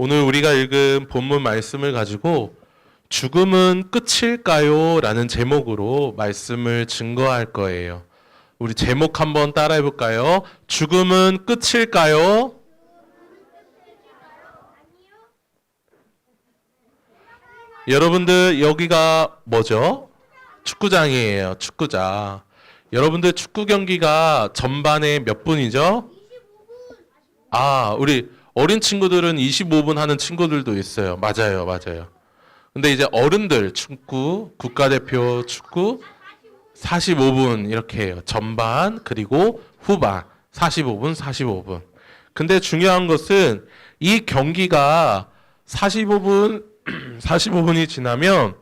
오늘 우리가 읽은 본문 말씀을 가지고 죽음은 끝일까요? 라는 제목으로 말씀을 증거할 거예요. 우리 제목 한번 따라해 볼까요? 죽음은 끝일까요? 여러분들 여기가 뭐죠? 축구장이에요. 축구장. 여러분들 축구 경기가 전반에 몇 분이죠? 우리 어린 친구들은 25분 하는 친구들도 있어요. 맞아요. 근데 이제 어른들 축구, 국가대표 축구 45분 이렇게 해요. 전반 그리고 후반 45분. 근데 중요한 것은 이 경기가 45분이 지나면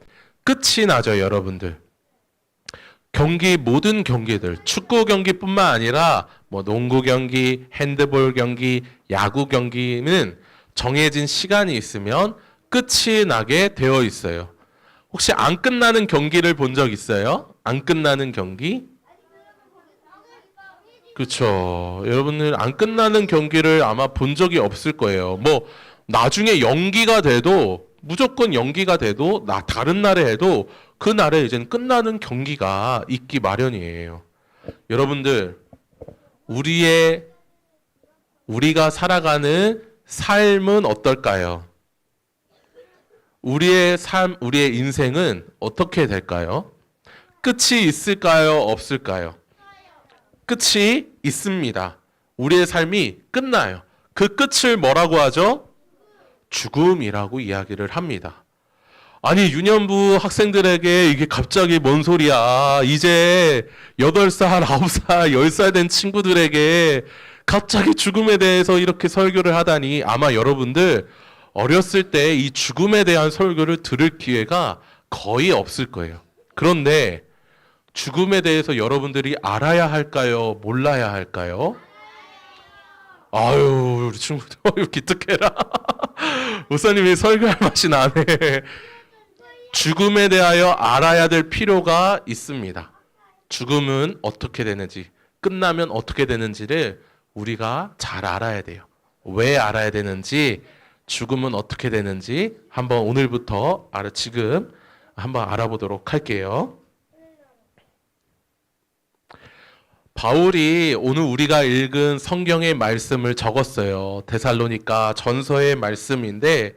끝이 나죠, 여러분들. 모든 경기들, 축구 경기뿐만 아니라 농구 경기, 핸드볼 경기, 야구 경기는 정해진 시간이 있으면 끝이 나게 되어 있어요. 혹시 안 끝나는 경기를 본 적 있어요? 안 끝나는 경기? 그렇죠. 여러분들 안 끝나는 경기를 아마 본 적이 없을 거예요. 나중에 무조건 연기가 돼도 다른 날에 해도 그 날에 이제는 끝나는 경기가 있기 마련이에요. 여러분들 우리가 살아가는 삶은 어떨까요? 우리의 인생은 어떻게 될까요? 끝이 있을까요? 없을까요? 끝이 있습니다. 우리의 삶이 끝나요. 그 끝을 뭐라고 하죠? 죽음이라고 이야기를 합니다. 아니, 유년부 학생들에게 이게 갑자기 뭔 소리야. 이제 8살, 9살, 10살 된 친구들에게 갑자기 죽음에 대해서 이렇게 설교를 하다니 아마 여러분들 어렸을 때 이 죽음에 대한 설교를 들을 기회가 거의 없을 거예요. 그런데 죽음에 대해서 여러분들이 알아야 할까요? 몰라야 할까요? 우리 친구들 기특해라. 목사님이 설교할 맛이 나네. 죽음에 대하여 알아야 될 필요가 있습니다. 죽음은 어떻게 되는지, 끝나면 어떻게 되는지를 우리가 잘 알아야 돼요. 왜 알아야 되는지, 죽음은 어떻게 되는지 지금 한번 알아보도록 할게요. 바울이 오늘 우리가 읽은 성경의 말씀을 적었어요. 데살로니가 전서의 말씀인데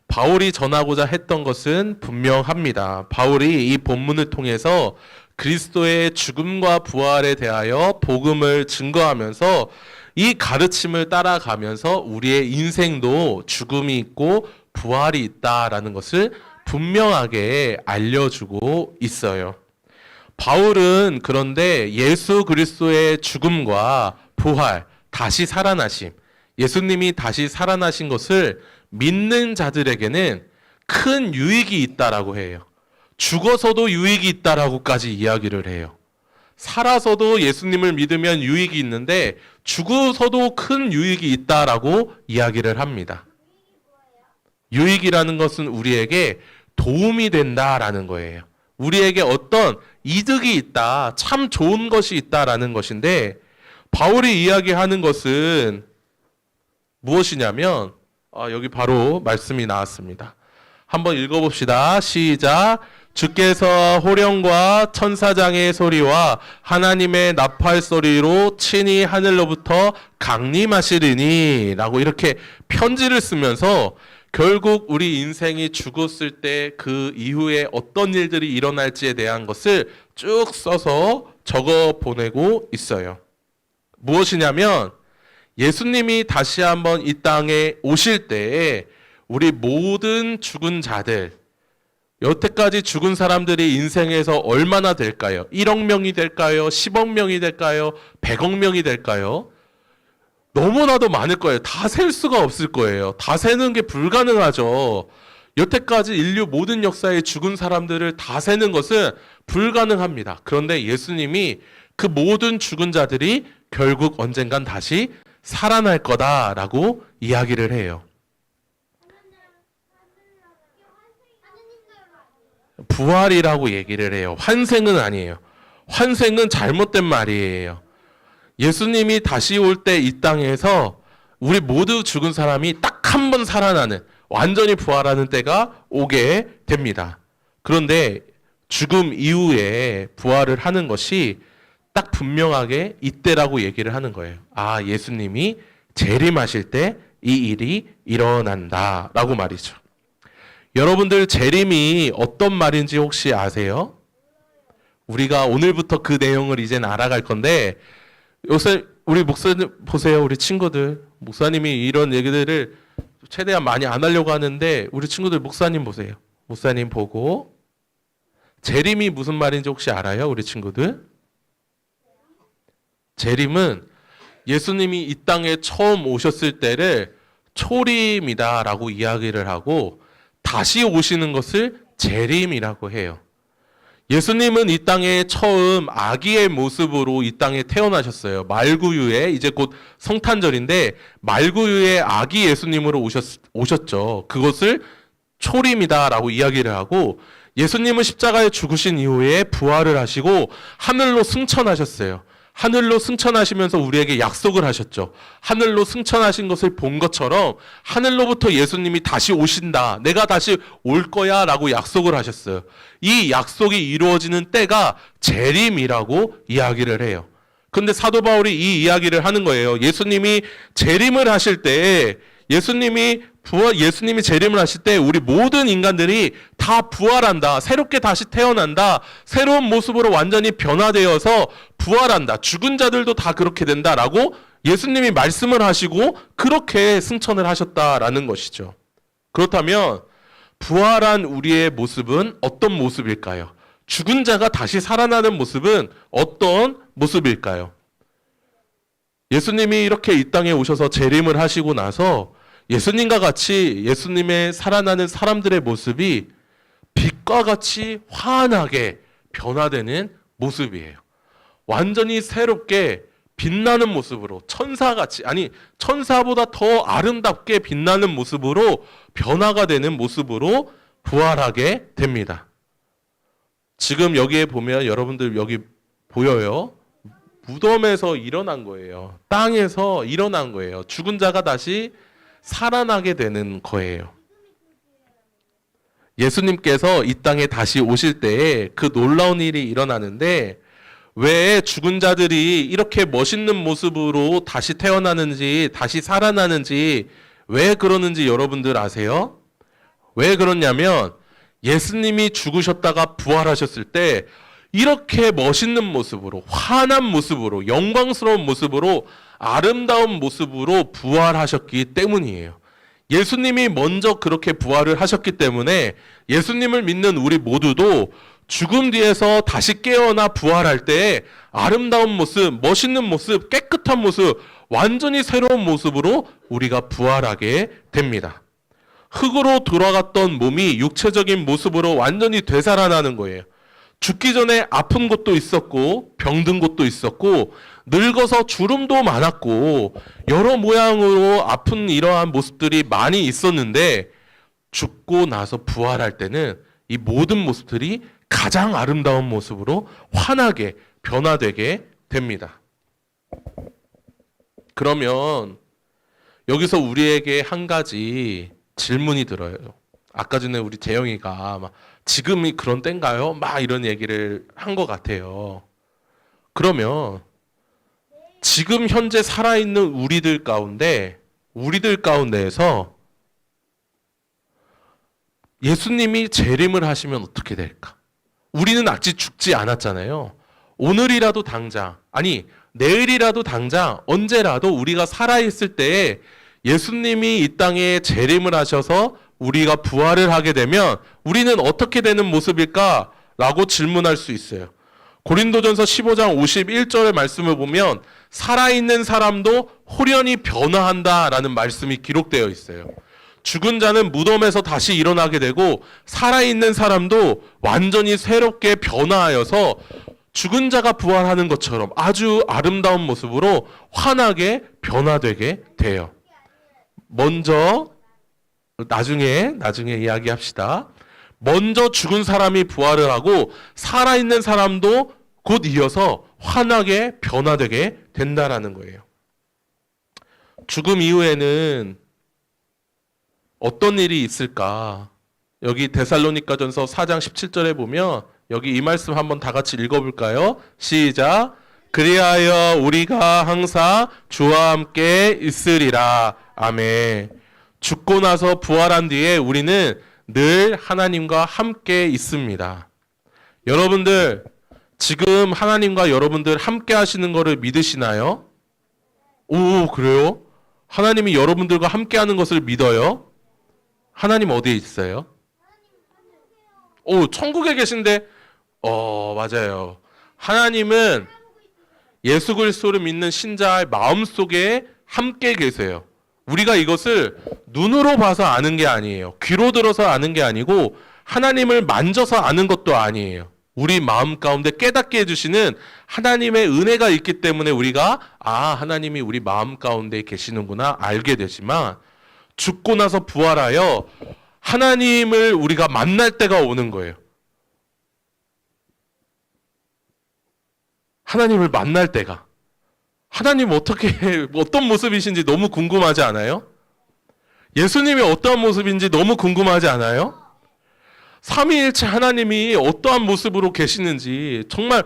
바울이 전하고자 했던 것은 분명합니다. 바울이 이 본문을 통해서 그리스도의 죽음과 부활에 대하여 복음을 증거하면서 이 가르침을 따라가면서 우리의 인생도 죽음이 있고 부활이 있다라는 것을 분명하게 알려주고 있어요. 바울은 그런데 예수 그리스도의 죽음과 부활, 다시 살아나심, 예수님이 다시 살아나신 것을 믿는 자들에게는 큰 유익이 있다라고 해요. 죽어서도 유익이 있다라고까지 이야기를 해요. 살아서도 예수님을 믿으면 유익이 있는데 죽어서도 큰 유익이 있다라고 이야기를 합니다. 유익이라는 것은 우리에게 도움이 된다라는 거예요. 우리에게 어떤 이득이 있다, 참 좋은 것이 있다라는 것인데 바울이 이야기하는 것은 무엇이냐면 여기 바로 말씀이 나왔습니다. 한번 읽어봅시다. 시작. 주께서 호령과 천사장의 소리와 하나님의 나팔 소리로 친히 하늘로부터 강림하시리니 라고 이렇게 편지를 쓰면서 결국 우리 인생이 죽었을 때 그 이후에 어떤 일들이 일어날지에 대한 것을 쭉 써서 적어 보내고 있어요. 무엇이냐면 예수님이 다시 한번 이 땅에 오실 때에 우리 모든 죽은 자들, 여태까지 죽은 사람들이 인생에서 얼마나 될까요? 1억 명이 될까요? 10억 명이 될까요? 100억 명이 될까요? 너무나도 많을 거예요. 다 셀 수가 없을 거예요. 다 세는 게 불가능하죠. 여태까지 인류 모든 역사에 죽은 사람들을 다 세는 것은 불가능합니다. 그런데 예수님이 그 모든 죽은 자들이 결국 언젠간 다시 살아날 거다라고 이야기를 해요. 부활이라고 얘기를 해요. 환생은 아니에요. 환생은 잘못된 말이에요. 예수님이 다시 올 때 이 땅에서 우리 모두 죽은 사람이 딱 한 번 살아나는 완전히 부활하는 때가 오게 됩니다. 그런데 죽음 이후에 부활을 하는 것이 딱 분명하게 이때라고 얘기를 하는 거예요. 아, 예수님이 재림하실 때 이 일이 일어난다라고 말이죠. 여러분들 재림이 어떤 말인지 혹시 아세요? 우리가 오늘부터 그 내용을 이제는 알아갈 건데, 요새 우리 목사님 보세요. 우리 친구들 목사님이 이런 얘기들을 최대한 많이 안 하려고 하는데, 우리 친구들 목사님 보세요. 목사님 보고 재림이 무슨 말인지 혹시 알아요? 우리 친구들? 재림은 예수님이 이 땅에 처음 오셨을 때를 초림이다라고 이야기를 하고, 다시 오시는 것을 재림이라고 해요. 예수님은 이 땅에 처음 아기의 모습으로 이 땅에 태어나셨어요. 말구유에, 이제 곧 성탄절인데 말구유의 아기 예수님으로 오셨죠. 그것을 초림이다라고 이야기를 하고, 예수님은 십자가에 죽으신 이후에 부활을 하시고 하늘로 승천하셨어요. 하늘로 승천하시면서 우리에게 약속을 하셨죠. 하늘로 승천하신 것을 본 것처럼 하늘로부터 예수님이 다시 오신다. 내가 다시 올 거야 라고 약속을 하셨어요. 이 약속이 이루어지는 때가 재림이라고 이야기를 해요. 근데 사도 바울이 이 이야기를 하는 거예요. 예수님이 재림을 하실 때, 예수님이 재림을 하실 때 우리 모든 인간들이 다 부활한다. 새롭게 다시 태어난다. 새로운 모습으로 완전히 변화되어서 부활한다. 죽은 자들도 다 그렇게 된다라고 예수님이 말씀을 하시고 그렇게 승천을 하셨다라는 것이죠. 그렇다면 부활한 우리의 모습은 어떤 모습일까요? 죽은 자가 다시 살아나는 모습은 어떤 모습일까요? 예수님이 이렇게 이 땅에 오셔서 재림을 하시고 나서 예수님과 같이 예수님의 살아나는 사람들의 모습이 빛과 같이 환하게 변화되는 모습이에요. 완전히 새롭게 빛나는 모습으로, 천사같이, 아니 천사보다 더 아름답게 빛나는 모습으로 변화가 되는 모습으로 부활하게 됩니다. 지금 여기에 보면 여러분들 여기 보여요? 무덤에서 일어난 거예요. 땅에서 일어난 거예요. 죽은 자가 다시 살아나게 되는 거예요. 예수님께서 이 땅에 다시 오실 때에 그 놀라운 일이 일어나는데, 왜 죽은 자들이 이렇게 멋있는 모습으로 다시 태어나는지, 다시 살아나는지, 왜 그러는지 여러분들 아세요? 왜 그러냐면 예수님이 죽으셨다가 부활하셨을 때 이렇게 멋있는 모습으로, 환한 모습으로, 영광스러운 모습으로, 아름다운 모습으로 부활하셨기 때문이에요. 예수님이 먼저 그렇게 부활을 하셨기 때문에 예수님을 믿는 우리 모두도 죽음 뒤에서 다시 깨어나 부활할 때 아름다운 모습, 멋있는 모습, 깨끗한 모습, 완전히 새로운 모습으로 우리가 부활하게 됩니다. 흙으로 돌아갔던 몸이 육체적인 모습으로 완전히 되살아나는 거예요. 죽기 전에 아픈 곳도 있었고 병든 곳도 있었고 늙어서 주름도 많았고 여러 모양으로 아픈 이러한 모습들이 많이 있었는데, 죽고 나서 부활할 때는 이 모든 모습들이 가장 아름다운 모습으로 환하게 변화되게 됩니다. 그러면 여기서 우리에게 한 가지 질문이 들어요. 아까 전에 우리 재영이가 막 지금이 그런 때인가요? 막 이런 얘기를 한 것 같아요. 그러면 지금 현재 살아있는 우리들 가운데에서 예수님이 재림을 하시면 어떻게 될까? 우리는 아직 죽지 않았잖아요. 오늘이라도 당장, 아니 내일이라도 당장, 언제라도 우리가 살아있을 때에 예수님이 이 땅에 재림을 하셔서 우리가 부활을 하게 되면 우리는 어떻게 되는 모습일까? 라고 질문할 수 있어요. 고린도전서 15장 51절의 말씀을 보면 살아있는 사람도 홀연히 변화한다라는 말씀이 기록되어 있어요. 죽은 자는 무덤에서 다시 일어나게 되고 살아있는 사람도 완전히 새롭게 변화하여서 죽은 자가 부활하는 것처럼 아주 아름다운 모습으로 환하게 변화되게 돼요. 먼저 나중에 이야기합시다. 먼저 죽은 사람이 부활을 하고 살아있는 사람도 곧 이어서 환하게 변화되게 된다라는 거예요. 죽음 이후에는 어떤 일이 있을까? 여기 데살로니가전서 4장 17절에 보면 여기 이 말씀 한번 다 같이 읽어볼까요? 시작. 그리하여 우리가 항상 주와 함께 있으리라. 아멘. 죽고 나서 부활한 뒤에 우리는 늘 하나님과 함께 있습니다. 여러분들 지금 하나님과 여러분들 함께 하시는 것을 믿으시나요? 오, 그래요? 하나님이 여러분들과 함께 하는 것을 믿어요? 하나님 어디에 있어요? 오, 천국에 계신데? 맞아요. 하나님은 예수 그리스도를 믿는 신자의 마음속에 함께 계세요. 우리가 이것을 눈으로 봐서 아는 게 아니에요. 귀로 들어서 아는 게 아니고 하나님을 만져서 아는 것도 아니에요. 우리 마음 가운데 깨닫게 해주시는 하나님의 은혜가 있기 때문에 우리가 하나님이 우리 마음 가운데 계시는구나 알게 되지만 죽고 나서 부활하여 하나님을 우리가 만날 때가 오는 거예요. 하나님을 만날 때가. 하나님 어떤 모습이신지 너무 궁금하지 않아요? 예수님이 어떠한 모습인지 너무 궁금하지 않아요? 삼위일체 하나님이 어떠한 모습으로 계시는지 정말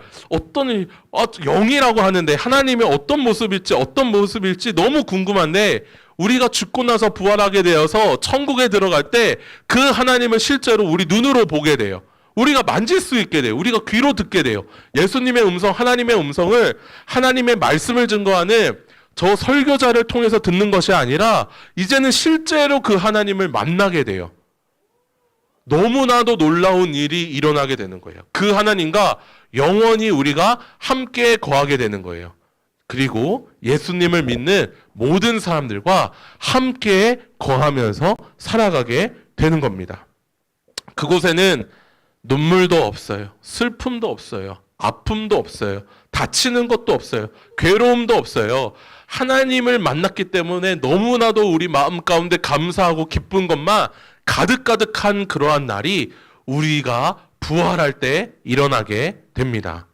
영이라고 하는데 하나님이 어떤 모습일지 너무 궁금한데 우리가 죽고 나서 부활하게 되어서 천국에 들어갈 때 그 하나님을 실제로 우리 눈으로 보게 돼요. 우리가 만질 수 있게 돼요. 우리가 귀로 듣게 돼요. 예수님의 음성, 하나님의 음성을 하나님의 말씀을 증거하는 저 설교자를 통해서 듣는 것이 아니라 이제는 실제로 그 하나님을 만나게 돼요. 너무나도 놀라운 일이 일어나게 되는 거예요. 그 하나님과 영원히 우리가 함께 거하게 되는 거예요. 그리고 예수님을 믿는 모든 사람들과 함께 거하면서 살아가게 되는 겁니다. 그곳에는 눈물도 없어요. 슬픔도 없어요. 아픔도 없어요. 다치는 것도 없어요. 괴로움도 없어요. 하나님을 만났기 때문에 너무나도 우리 마음 가운데 감사하고 기쁜 것만 가득가득한 그러한 날이 우리가 부활할 때 일어나게 됩니다.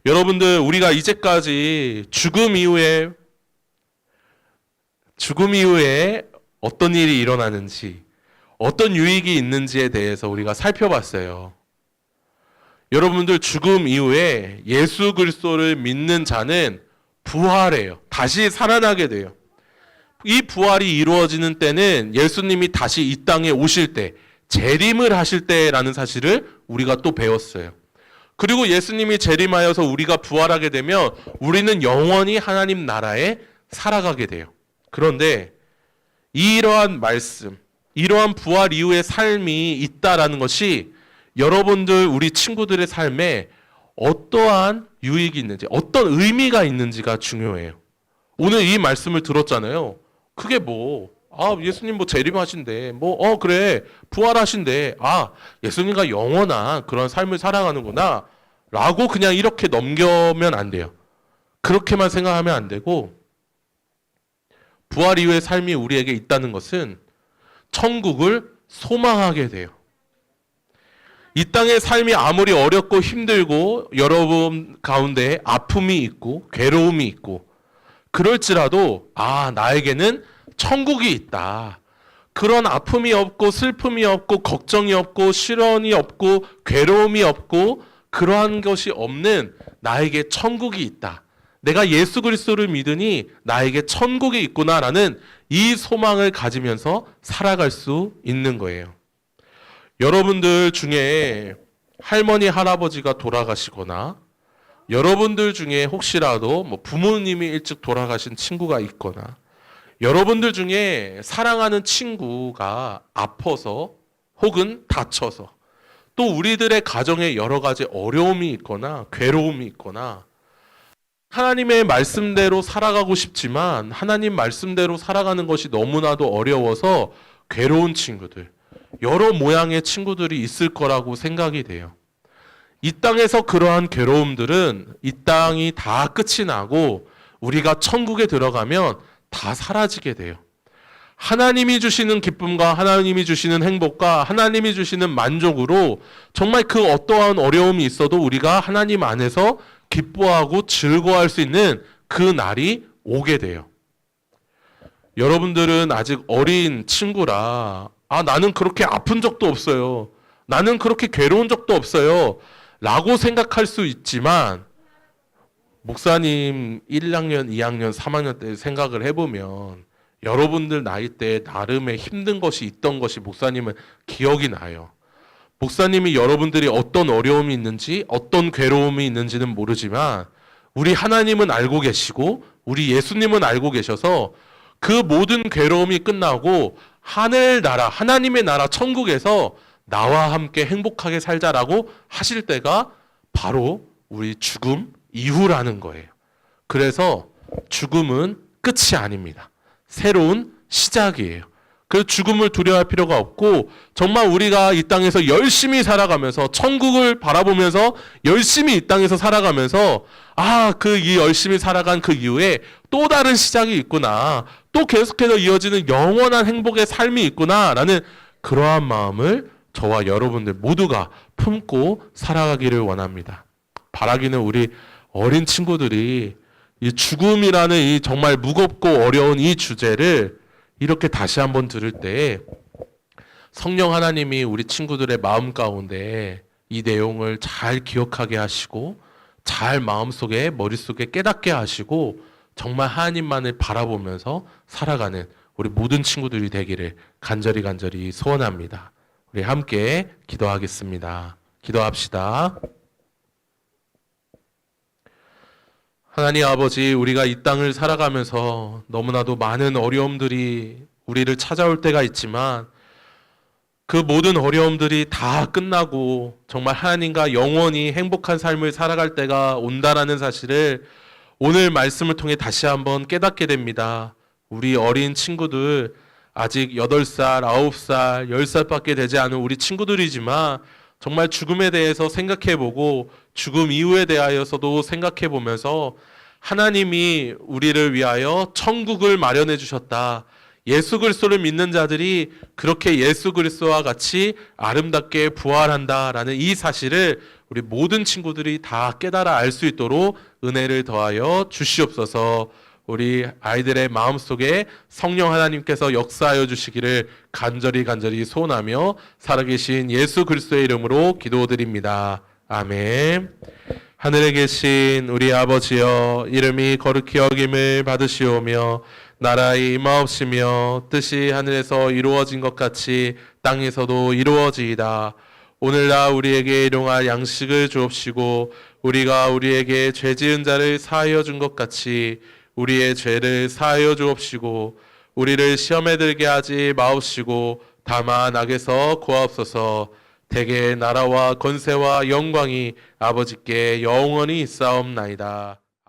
여러분들, 우리가 이제까지 죽음 이후에 어떤 일이 일어나는지, 어떤 유익이 있는지에 대해서 우리가 살펴봤어요. 여러분들, 죽음 이후에 예수 그리스도를 믿는 자는 부활해요. 다시 살아나게 돼요. 이 부활이 이루어지는 때는 예수님이 다시 이 땅에 오실 때, 재림을 하실 때라는 사실을 우리가 또 배웠어요. 그리고 예수님이 재림하여서 우리가 부활하게 되면 우리는 영원히 하나님 나라에 살아가게 돼요. 그런데 이러한 말씀, 이러한 부활 이후의 삶이 있다라는 것이 여러분들, 우리 친구들의 삶에 어떠한 유익이 있는지, 어떤 의미가 있는지가 중요해요. 오늘 이 말씀을 들었잖아요. 그게 예수님 재림하신대. 그래. 부활하신대. 예수님과 영원한 그런 삶을 살아가는구나. 라고 그냥 이렇게 넘겨면 안 돼요. 그렇게만 생각하면 안 되고, 부활 이후의 삶이 우리에게 있다는 것은 천국을 소망하게 돼요. 이 땅의 삶이 아무리 어렵고 힘들고 여러분 가운데 아픔이 있고 괴로움이 있고 그럴지라도 나에게는 천국이 있다. 그런 아픔이 없고 슬픔이 없고 걱정이 없고 시련이 없고 괴로움이 없고 그러한 것이 없는 나에게 천국이 있다. 내가 예수 그리스도를 믿으니 나에게 천국이 있구나라는 이 소망을 가지면서 살아갈 수 있는 거예요. 여러분들 중에 할머니, 할아버지가 돌아가시거나 여러분들 중에 혹시라도 부모님이 일찍 돌아가신 친구가 있거나 여러분들 중에 사랑하는 친구가 아파서 혹은 다쳐서 또 우리들의 가정에 여러 가지 어려움이 있거나 괴로움이 있거나 하나님의 말씀대로 살아가고 싶지만 하나님 말씀대로 살아가는 것이 너무나도 어려워서 괴로운 친구들, 여러 모양의 친구들이 있을 거라고 생각이 돼요. 이 땅에서 그러한 괴로움들은 이 땅이 다 끝이 나고 우리가 천국에 들어가면 다 사라지게 돼요. 하나님이 주시는 기쁨과 하나님이 주시는 행복과 하나님이 주시는 만족으로 정말 그 어떠한 어려움이 있어도 우리가 하나님 안에서 기뻐하고 즐거워할 수 있는 그 날이 오게 돼요. 여러분들은 아직 어린 친구라, 나는 그렇게 아픈 적도 없어요. 나는 그렇게 괴로운 적도 없어요. 라고 생각할 수 있지만, 목사님 1학년, 2학년, 3학년 때 생각을 해보면, 여러분들 나이 때 나름의 힘든 것이 있던 것이 목사님은 기억이 나요. 목사님이 여러분들이 어떤 어려움이 있는지, 어떤 괴로움이 있는지는 모르지만, 우리 하나님은 알고 계시고, 우리 예수님은 알고 계셔서, 그 모든 괴로움이 끝나고 하늘나라, 하나님의 나라 천국에서 나와 함께 행복하게 살자라고 하실 때가 바로 우리 죽음 이후라는 거예요. 그래서 죽음은 끝이 아닙니다. 새로운 시작이에요. 그 죽음을 두려워할 필요가 없고, 정말 우리가 이 땅에서 열심히 살아가면서, 천국을 바라보면서 열심히 이 땅에서 살아가면서, 이 열심히 살아간 그 이후에 또 다른 시작이 있구나, 또 계속해서 이어지는 영원한 행복의 삶이 있구나 라는 그러한 마음을 저와 여러분들 모두가 품고 살아가기를 원합니다. 바라기는 우리 어린 친구들이 이 죽음이라는 이 정말 무겁고 어려운 이 주제를 이렇게 다시 한번 들을 때 성령 하나님이 우리 친구들의 마음 가운데 이 내용을 잘 기억하게 하시고, 잘 마음속에, 머릿속에 깨닫게 하시고, 정말 하나님만을 바라보면서 살아가는 우리 모든 친구들이 되기를 간절히 소원합니다. 우리 함께 기도하겠습니다. 기도합시다. 하나님 아버지, 우리가 이 땅을 살아가면서 너무나도 많은 어려움들이 우리를 찾아올 때가 있지만, 그 모든 어려움들이 다 끝나고 정말 하나님과 영원히 행복한 삶을 살아갈 때가 온다라는 사실을 오늘 말씀을 통해 다시 한번 깨닫게 됩니다. 우리 어린 친구들, 아직 8살, 9살, 10살밖에 되지 않은 우리 친구들이지만 정말 죽음에 대해서 생각해보고 죽음 이후에 대하여서도 생각해보면서 하나님이 우리를 위하여 천국을 마련해 주셨다. 예수 그리스도를 믿는 자들이 그렇게 예수 그리스도와 같이 아름답게 부활한다라는 이 사실을 우리 모든 친구들이 다 깨달아 알 수 있도록 은혜를 더하여 주시옵소서. 우리 아이들의 마음속에 성령 하나님께서 역사하여 주시기를 간절히 소원하며 살아계신 예수 그리스도의 이름으로 기도드립니다. 아멘. 하늘에 계신 우리 아버지여, 이름이 거룩히 여김을 받으시오며 나라의 임하옵시며 뜻이 하늘에서 이루어진 것 같이 땅에서도 이루어지이다. 오늘날 우리에게 일용할 양식을 주옵시고, 우리가 우리에게 죄 지은 자를 사하여 준 것 같이 우리의 죄를 사하여 주옵시고, 우리를 시험에 들게 하지 마옵시고 다만 악에서 구하옵소서. 대개 나라와 권세와 영광이 아버지께 영원히 있사옵나이다.